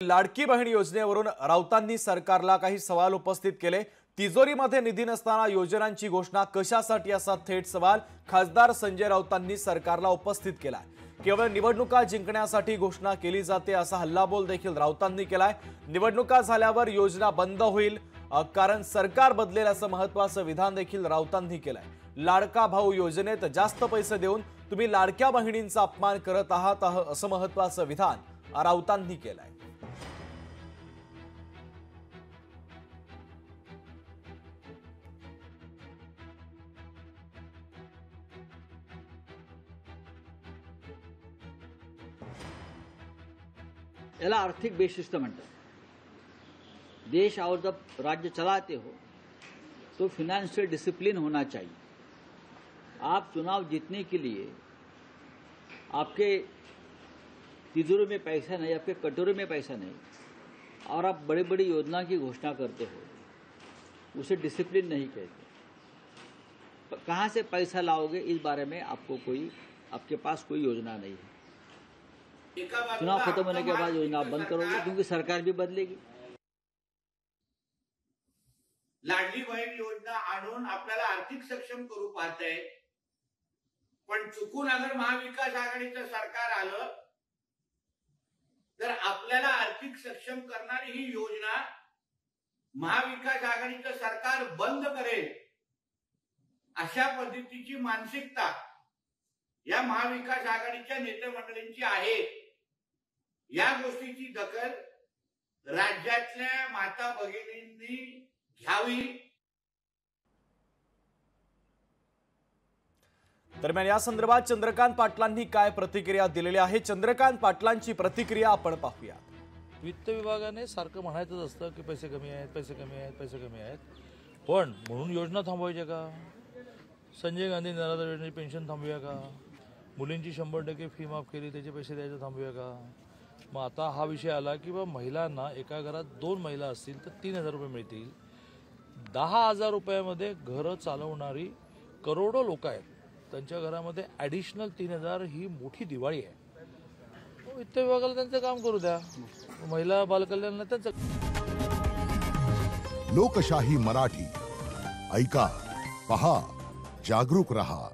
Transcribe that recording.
लाडकी बहीण योजनेवरून राऊतांनी सरकारला काही सवाल उपस्थित केले। तिजोरीमध्ये निधी नसताना योजनांची घोषणा कशासाठी असा थेट सवाल खासदार संजय राऊतांनी सरकारला उपस्थित केलाय। केवळ निवडणुका जिंकण्यासाठी घोषणा केली जाते असा हल्लाबोल देखील राऊतांनी केलाय। निवडणुका झाल्यावर योजना बंद होईल कारण सरकार बदलेल असं महत्त्वाचं विधान देखील राऊतांनी केलंय। लाडका भाऊ योजनेत जास्त पैसे देऊन तुम्ही लाडक्या बहिणींचा अपमान करत आहात असं महत्त्वाचं विधान राऊतांनी केलंय। याला आर्थिक बेशिस्त म्हणतात। देश और जब राज्य चलाते हो तो फिनेंशियल डिसिप्लिन होना चाहिए। आप चुनाव जीतने के लिए आपके तिजोरी में पैसा नहीं, आपके कटोरे में पैसा नहीं, और आप बड़ी बड़ी योजना की घोषणा करते हो, उसे डिसिप्लिन नहीं कहते। कहाँ से पैसा लाओगे इस बारे में आपके पास कोई योजना नहीं है। चुनाव खत्म होने के बाद योजना बंद करोगे क्योंकि सरकार भी बदलेगी। लाडली बहीण योजना आणून आपल्याला आर्थिक सक्षम करू पाहते, पण चुकून अगर महाविकास आघाडीचं सरकार आलं तर आपल्याला आर्थिक सक्षम करणारी ही योजना महाविकास आघाडीचं सरकार बंद करेल अशा पद्धतीची मानसिकता या महाविकास आघाडीच्या नेते मंडळींची आहे। या गोष्टीची दखल राज्यातल्या माता भगिनींनी घ्यावी। दरम्यान या संदर्भात चंद्रकांत पाटलांनी काय प्रतिक्रिया दिलेली आहे, चंद्रकांत पाटलांची प्रतिक्रिया आपण पाहूया। वित्त विभागाने सारखं म्हणायचं असतं की पैसे कमी आहेत, पैसे कमी आहेत, पैसे कमी आहेत, पण म्हणून योजना थांबवायच्या का? संजय गांधी निराधार योजनेची पेन्शन थांबूया का? मुलींची 100% फी माफ केली त्याचे पैसे द्यायचे थांबूया का? मग आता हा विषय आला की महिलांना एका घरात 2 महिला असतील तर 3000 रुपये मिळतील। 10,000 रुपयामध्ये घरं चालवणारी करोडो लोक आहेत, त्यांच्या घरामध्ये ॲडिशनल 3000 ही मोठी दिवाळी आहे। वित्त विभागाला त्यांचं काम करू द्या, महिला बालकल्याण त्यांचं। लोकशाही मराठी ऐका, पहा, जागरूक रहा।